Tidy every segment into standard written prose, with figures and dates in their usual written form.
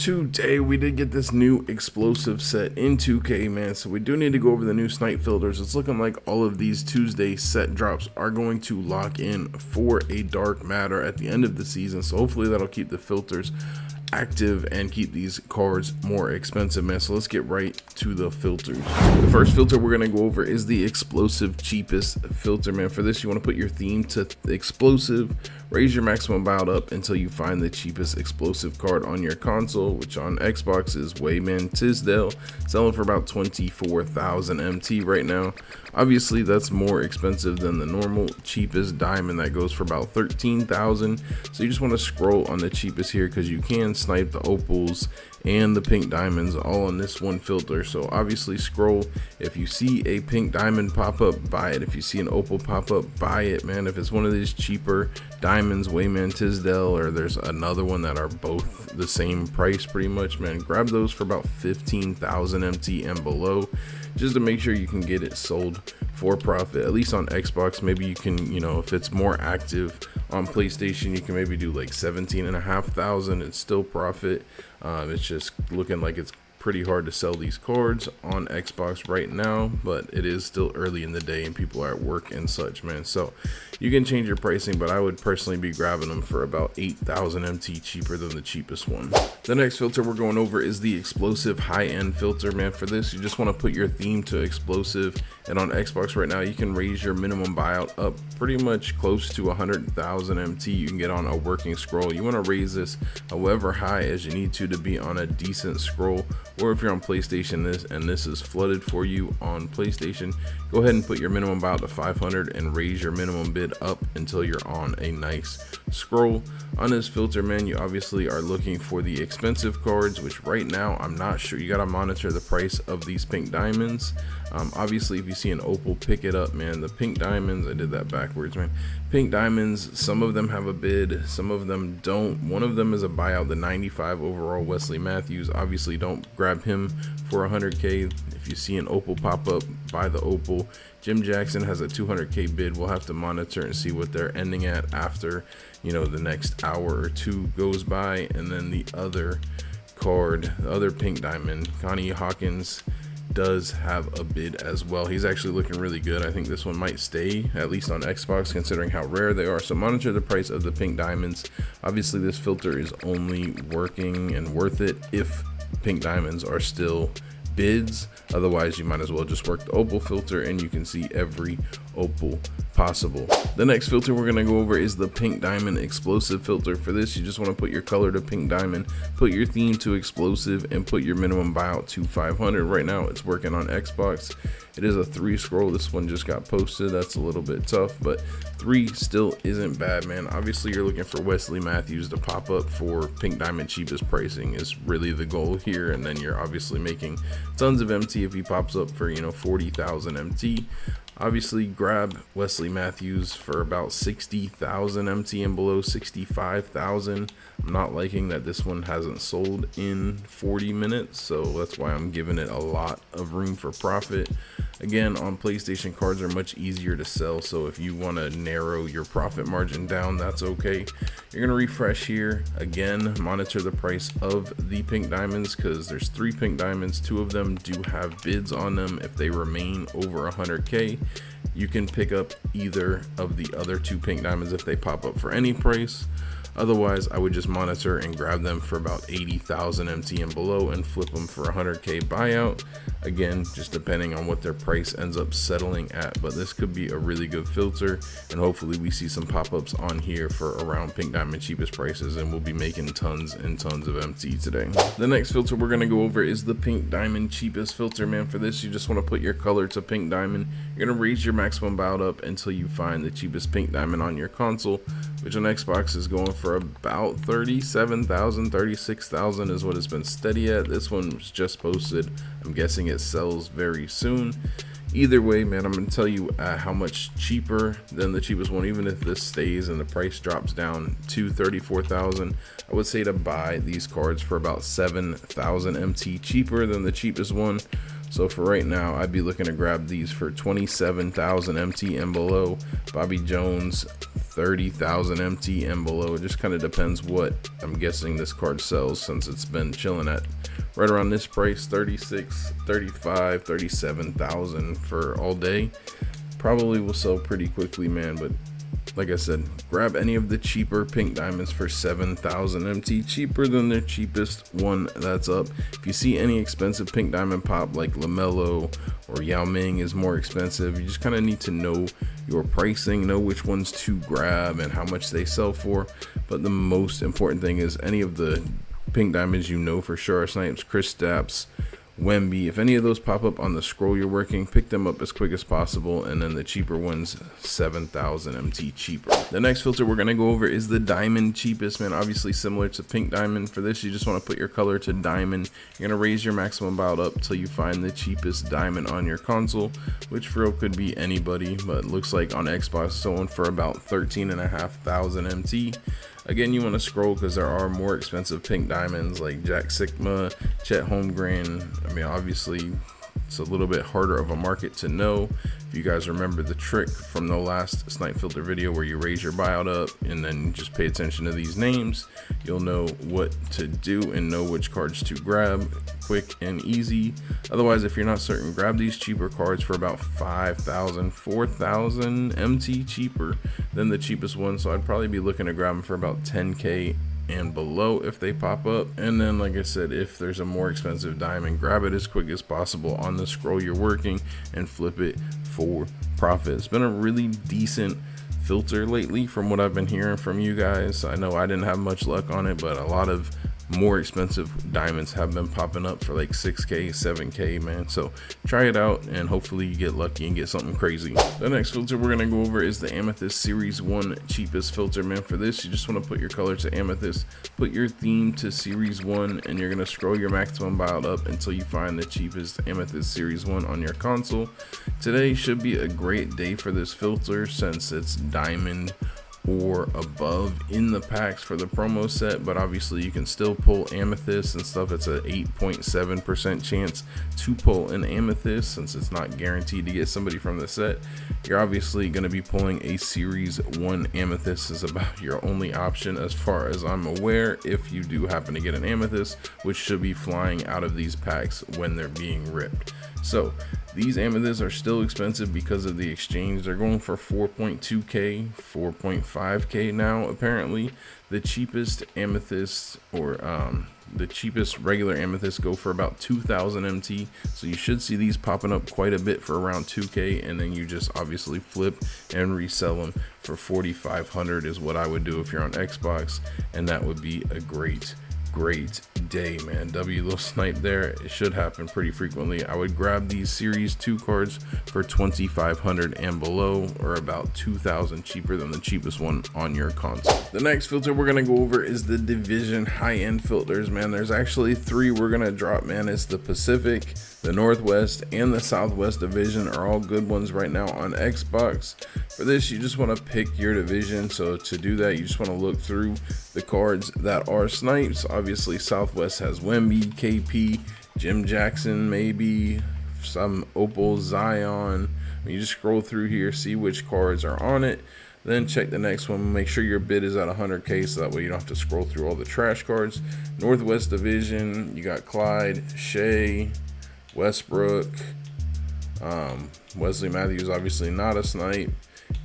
today we did get this new explosive set in 2K, man, so we do need to go over the new Snipe Filters. It's looking like all of these Tuesday set drops are going to lock in for a dark matter at the end of the season, so hopefully that'll keep the filters active and keep these cards more expensive, man. So let's get right to the filters. The first filter we're going to go over is the explosive cheapest filter, man. For this, you want to put your theme to explosive, raise your maximum buyout up until you find the cheapest explosive card on your console, which on Xbox is Wayman Tisdale, selling for about 24,000 MT right now. Obviously that's more expensive than the normal cheapest diamond that goes for about 13,000. So you just want to scroll on the cheapest here because you can snipe the opals and the pink diamonds all on this one filter. So obviously scroll. If you see a pink diamond pop up, buy it. If you see an opal pop up, buy it, man. If it's one of these cheaper diamonds, Wayman Tisdale, or there's another one that are both the same price pretty much, man, grab those for about 15,000 MT and below, just to make sure you can get it sold for profit. At least on Xbox, maybe you can, you know, if it's more active on PlayStation, you can maybe do like 17,500. It's still profit. It's just looking like it's pretty hard to sell these cards on Xbox right now, but it is still early in the day and people are at work and such, man. So you can change your pricing, but I would personally be grabbing them for about 8,000 MT cheaper than the cheapest one. The next filter we're going over is the explosive high-end filter, man. For this, you just want to put your theme to explosive, and on Xbox right now you can raise your minimum buyout up pretty much close to 100,000 MT. You can get on a working scroll. You want to raise this however high as you need to be on a decent scroll. Or if you're on PlayStation and this is flooded for you on PlayStation, go ahead and put your minimum buyout to 500 and raise your minimum bid up until you're on a nice scroll. On this filter, man, you obviously are looking for the expensive cards, which right now I'm not sure. You got to monitor the price of these pink diamonds. Obviously if you see an opal, pick it up, man. The pink diamonds, I did that backwards, man. Pink diamonds, some of them have a bid, some of them don't. One of them is a buyout, the 95 overall Wesley Matthews. Obviously don't grab him for 100k. If you see an opal pop up, buy the opal. Jim Jackson has a 200k bid. We'll have to monitor and see what they're ending at after, you know, the next hour or two goes by. And then the other card, the other pink diamond, Connie Hawkins, does have a bid as well. He's actually looking really good. I think this one might stay, at least on Xbox, considering how rare they are. So monitor the price of the pink diamonds. Obviously this filter is only working and worth it if pink diamonds are still bids. Otherwise you might as well just work the opal filter and you can see every opal possible. The next filter we're going to go over is the pink diamond explosive filter. For this, you just want to put your color to pink diamond, put your theme to explosive, and put your minimum buyout to 500. Right now it's working on Xbox. It is a 3 scroll. This one just got posted. That's a little bit tough, but 3 still isn't bad, man. Obviously you're looking for Wesley Matthews to pop up for pink diamond cheapest pricing is really the goal here, and then you're obviously making tons of MT if he pops up for, you know, 40,000 MT. Obviously grab Wesley Matthews for about 60,000 MT and below, 65,000. I'm not liking that this one hasn't sold in 40 minutes, so that's why I'm giving it a lot of room for profit. Again, on PlayStation, cards are much easier to sell, so if you want to narrow your profit margin down, that's okay. You're going to refresh here. Again, monitor the price of the pink diamonds because there's 3 pink diamonds. 2 of them do have bids on them. If they remain over 100k, you can pick up either of the other 2 pink diamonds if they pop up for any price. Otherwise, I would just monitor and grab them for about 80,000 MT and below and flip them for 100k buyout. Again, just depending on what their price ends up settling at, but this could be a really good filter, and hopefully we see some pop-ups on here for around pink diamond cheapest prices, and we'll be making tons and tons of MT today. The next filter we're going to go over is the pink diamond cheapest filter, man. For this, you just want to put your color to pink diamond. You're going to raise your maximum buyout up until you find the cheapest pink diamond on your console, which on Xbox is going for about 37,000, 36,000 is what it's been steady at. This one was just posted. I'm guessing it sells very soon. Either way, man, I'm gonna tell you how much cheaper than the cheapest one. Even if this stays and the price drops down to 34,000, I would say to buy these cards for about 7,000 MT cheaper than the cheapest one. So for right now, I'd be looking to grab these for 27,000 MT and below. Bobby Jones, 30,000 MT and below. It just kind of depends what I'm guessing this card sells, since it's been chilling at right around this price, 36, 35, 37,000 for all day. Probably will sell pretty quickly, man, but like I said, grab any of the cheaper pink diamonds for 7,000 MT, cheaper than their cheapest one that's up. If you see any expensive pink diamond pop like LaMelo or Yao Ming is more expensive, you just kind of need to know your pricing, know which ones to grab and how much they sell for. But the most important thing is any of the pink diamonds you know for sure are Snipes, Chris Stapps, Wemby. If any of those pop up on the scroll you're working, pick them up as quick as possible, and then the cheaper ones, 7,000 MT cheaper. The next filter we're going to go over is the diamond cheapest, man. Obviously similar to pink diamond. For this, you just want to put your color to diamond. You're going to raise your maximum bout up till you find the cheapest diamond on your console, which for real could be anybody, but looks like on Xbox sold for about 13,500 MT. Again, you want to scroll because there are more expensive pink diamonds like Jack Sigma, Chet Holmgren. I mean, obviously, it's a little bit harder of a market to know. If you guys remember the trick from the last Snipe Filter video where you raise your buyout up and then just pay attention to these names, you'll know what to do and know which cards to grab quick and easy. Otherwise, if you're not certain, grab these cheaper cards for about 5,000, 4,000 MT cheaper than the cheapest one. So I'd probably be looking to grab them for about 10K and below if they pop up. And then, like I said, if there's a more expensive diamond, grab it as quick as possible on the scroll you're working and flip it for profit. It's been a really decent filter lately from what I've been hearing from you guys. I know I didn't have much luck on it, but a lot of more expensive diamonds have been popping up for like 6K, 7K, man. So try it out and hopefully you get lucky and get something crazy. The next filter we're gonna go over is the Amethyst Series 1 cheapest filter, man. For this, you just want to put your color to Amethyst, put your theme to Series 1, and you're gonna scroll your maximum buyout up until you find the cheapest Amethyst Series 1 on your console. Today should be a great day for this filter since it's diamond or above in the packs for the promo set, but obviously you can still pull Amethyst and stuff. It's a 8.7% chance to pull an Amethyst since it's not guaranteed to get somebody from the set. You're obviously going to be pulling a Series 1 Amethyst is about your only option as far as I'm aware, if you do happen to get an Amethyst, which should be flying out of these packs when they're being ripped. So these amethysts are still expensive because of the exchange. They're going for 4.2K, 4.5K now apparently. The cheapest amethyst, or the cheapest regular amethysts, go for about 2,000 MT. So you should see these popping up quite a bit for around 2K, and then you just obviously flip and resell them for 4,500 is what I would do if you're on Xbox, and that would be a great day, man. Little snipe there. It should happen pretty frequently. I would grab these Series 2 cards for 2,500 and below, or about 2,000 cheaper than the cheapest one on your console. The next filter we're gonna go over is the Division high-end filters, man. There's actually 3 we're gonna drop, man. It's the Pacific, the Northwest, and the Southwest Division are all good ones right now on Xbox. For this, you just want to pick your division. So to do that, you just want to look through the cards that are snipes. Obviously, Southwest has Wemby, KP, Jim Jackson, maybe some Opal, Zion. You just scroll through here, see which cards are on it, then check the next one. Make sure your bid is at 100K so that way you don't have to scroll through all the trash cards. Northwest Division, you got Clyde, Shea, Westbrook, Wesley Matthews, obviously not a snipe.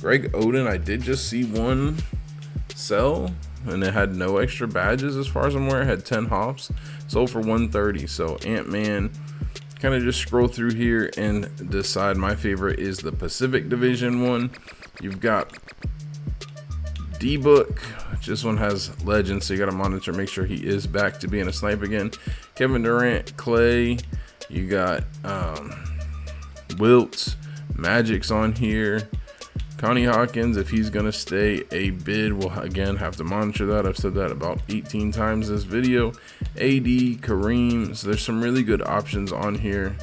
Greg Oden, I did just see one sell, and it had no extra badges as far as I'm aware. It had 10 hops, sold for 130. So Ant-Man, kind of just scroll through here and decide. My favorite is the Pacific Division one. You've got D-Book. This one has legends, so you got to monitor, make sure he is back to being a snipe again. Kevin Durant, Clay. You got Wilt, Magic's on here. Connie Hawkins, if he's gonna stay a bid, we'll again have to monitor that. I've said that about 18 times this video. AD, Kareem, so there's some really good options on here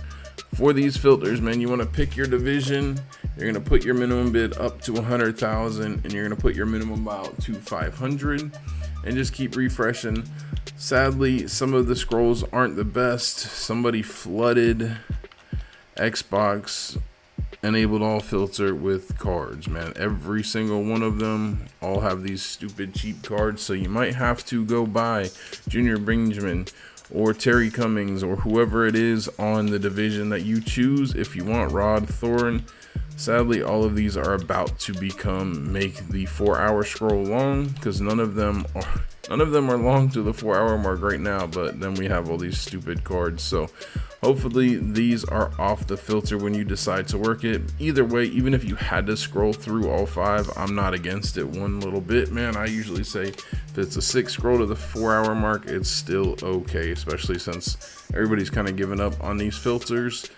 for these filters, man. You want to pick your division. You're gonna put your minimum bid up to 100,000, and you're gonna put your minimum buyout to 500, and just keep refreshing. Sadly, some of the scrolls aren't the best. Somebody flooded Xbox enabled all filter with cards, man. Every single one of them all have these stupid cheap cards, so you might have to go buy Junior Benjamin or Terry Cummings or whoever it is on the division that you choose if you want Rod Thorne. Sadly, all of these are about to make the 4-hour scroll long, because none of them are long to the 4-hour mark right now, but then we have all these stupid cards. So hopefully these are off the filter when you decide to work it. Either way, even if you had to scroll through all 5, I'm not against it one little bit, man. I usually say if it's a 6 scroll to the 4-hour mark, it's still okay, especially since everybody's kind of given up on these filters.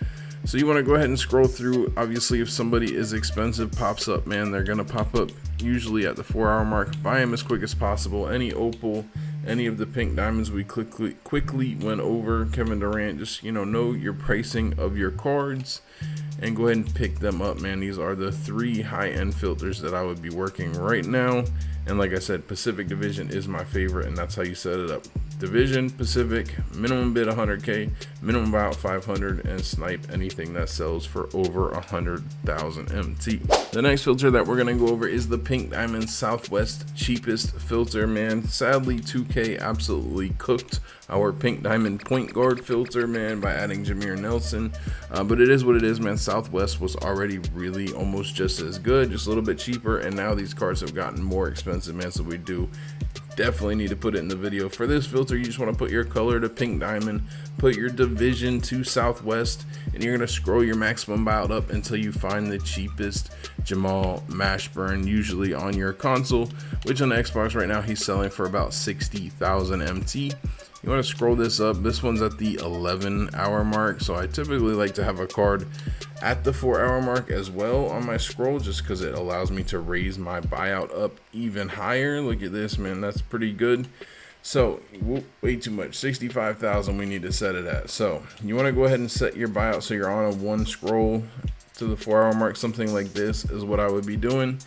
So you want to go ahead and scroll through. Obviously, if somebody is expensive pops up, man, they're going to pop up usually at the 4-hour mark. Buy them as quick as possible. Any Opal, any of the pink diamonds we quickly went over, Kevin Durant, just, know your pricing of your cards and go ahead and pick them up, man. These are the 3 high-end filters that I would be working right now. And like I said, Pacific Division is my favorite, and that's how you set it up. Division, Pacific, minimum bid 100K, minimum buyout 500, and Snipe anything that sells for over 100,000 MT. The next filter that we're gonna go over is the Pink Diamond Southwest cheapest filter, man. Sadly, 2K absolutely cooked our Pink Diamond point guard filter, man, by adding Jameer Nelson. But it is what it is, man. Southwest was already really almost just as good, just a little bit cheaper, and now these cards have gotten more expensive, man. So we do definitely need to put it in the video. For this filter, you just want to put your color to Pink Diamond, put your division to Southwest, and you're going to scroll your maximum buyout up until you find the cheapest Jamal Mashburn, usually on your console, which on the Xbox right now he's selling for about 60,000 MT. You want to scroll this up. This one's at the 11-hour mark, so I typically like to have a card at the 4-hour mark as well on my scroll, just because it allows me to raise my buyout up even higher. Look at this, man, that's pretty good. So way too much, 65,000 we need to set it at. So you want to go ahead and set your buyout so you're on a 1 scroll to the 4-hour mark. Something like this is what I would be doing.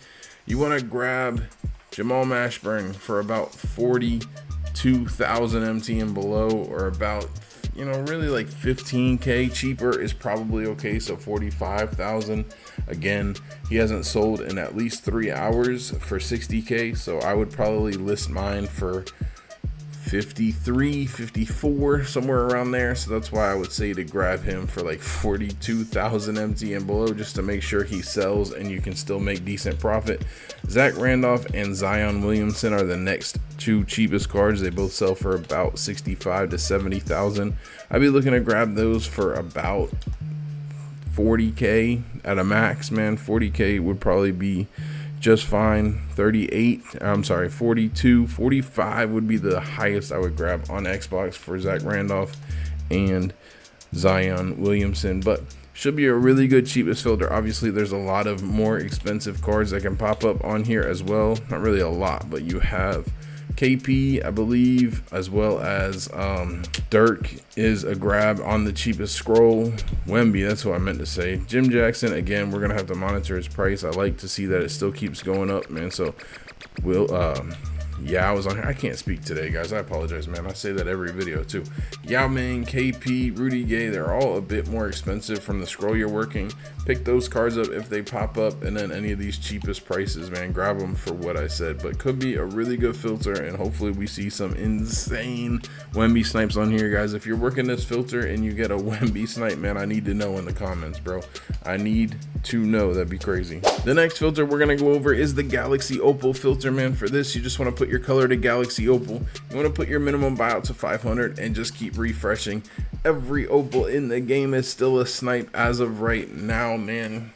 You want to grab Jamal Mashburn for about 42,000 MT and below, or about, really like 15K cheaper is probably okay. So 45,000. Again, he hasn't sold in at least 3 hours for 60K, so I would probably list mine for 53, 54, somewhere around there. So that's why I would say to grab him for like 42,000 MT and below, just to make sure he sells and you can still make decent profit. Zach Randolph and Zion Williamson are the next 2 cheapest cards. They both sell for about 65 to 70,000. I'd be looking to grab those for about 40K at a max, man. 40K would probably be just fine. 42, 45 would be the highest I would grab on Xbox for Zach Randolph and Zion Williamson, but should be a really good cheapest filter. Obviously, there's a lot of more expensive cards that can pop up on here as well. Not really a lot, but you have KP, I believe, as well as Dirk is a grab on the cheapest scroll. Wemby, that's what I meant to say. Jim Jackson, again, we're gonna have to monitor his price. I like to see that it still keeps going up, man. So yeah, I was on here. I can't speak today, guys. I apologize, man. I say that every video too. Yao Ming, KP, Rudy Gay, they're all a bit more expensive from the scroll you're working. Pick those cards up if they pop up, and then any of these cheapest prices, man, grab them for what I said. But could be a really good filter, and hopefully we see some insane Wemby snipes on here, guys. If you're working this filter and you get a Wemby snipe, man, I need to know in the comments, bro. I need to know. That'd be crazy. The next filter we're gonna go over is the Galaxy Opal filter, man. For this, you just want to put your color to Galaxy Opal. You want to put your minimum buyout to 500 and just keep refreshing. Every Opal in the game is still a snipe as of right now, man.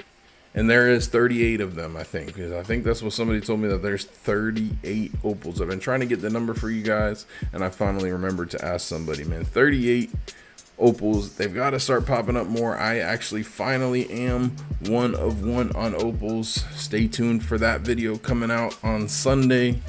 And there is 38 of them, I think, because I think that's what somebody told me, that there's 38 Opals. I've been trying to get the number for you guys, and I finally remembered to ask somebody, man. 38 Opals. They've got to start popping up more. I actually finally am 1 of 1 on Opals. Stay tuned for that video coming out on Sunday.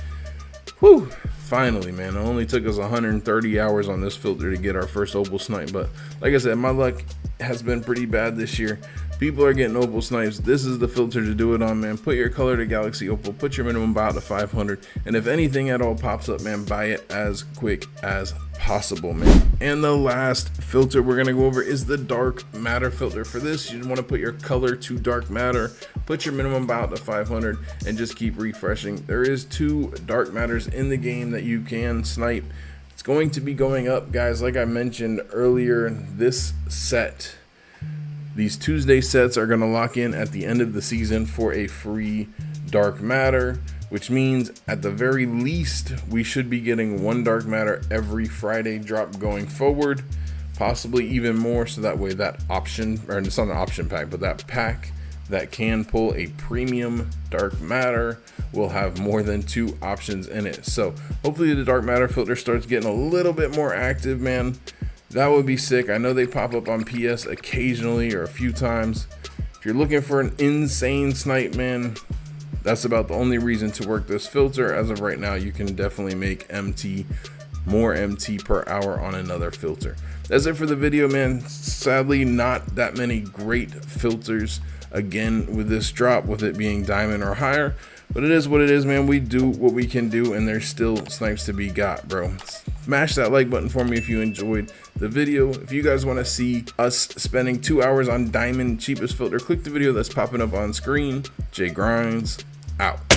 Whew, finally, man. It only took us 130 hours on this filter to get our first Opal snipe, but like I said, my luck has been pretty bad this year. People are getting Opal snipes. This is the filter to do it on, man. Put your color to Galaxy Opal, put your minimum buyout to 500, and if anything at all pops up, man, buy it as quick as possible, man. And the last filter we're gonna go over is the dark matter filter. For this, you want to put your color to dark matter, put your minimum bout to 500, and just keep refreshing. There is 2 dark matters in the game that you can snipe. It's going to be going up, guys. Like I mentioned earlier, this set, these Tuesday sets, are gonna lock in at the end of the season for a free dark matter, which means at the very least we should be getting 1 dark matter every Friday drop going forward, possibly even more, so that way that option, or it's not an option pack, but that pack that can pull a premium dark matter will have more than 2 options in it. So hopefully the dark matter filter starts getting a little bit more active, man. That would be sick. I know they pop up on PS occasionally or a few times. If you're looking for an insane snipe, man, that's about the only reason to work this filter. As of right now, you can definitely make more MT per hour on another filter. That's it for the video, man. Sadly, not that many great filters again with this drop, with it being diamond or higher, but it is what it is, man. We do what we can do, and there's still snipes to be got, bro. Smash that like button for me if you enjoyed the video. If you guys want to see us spending 2 hours on diamond cheapest filter, click the video that's popping up on screen. Jay Grinds out.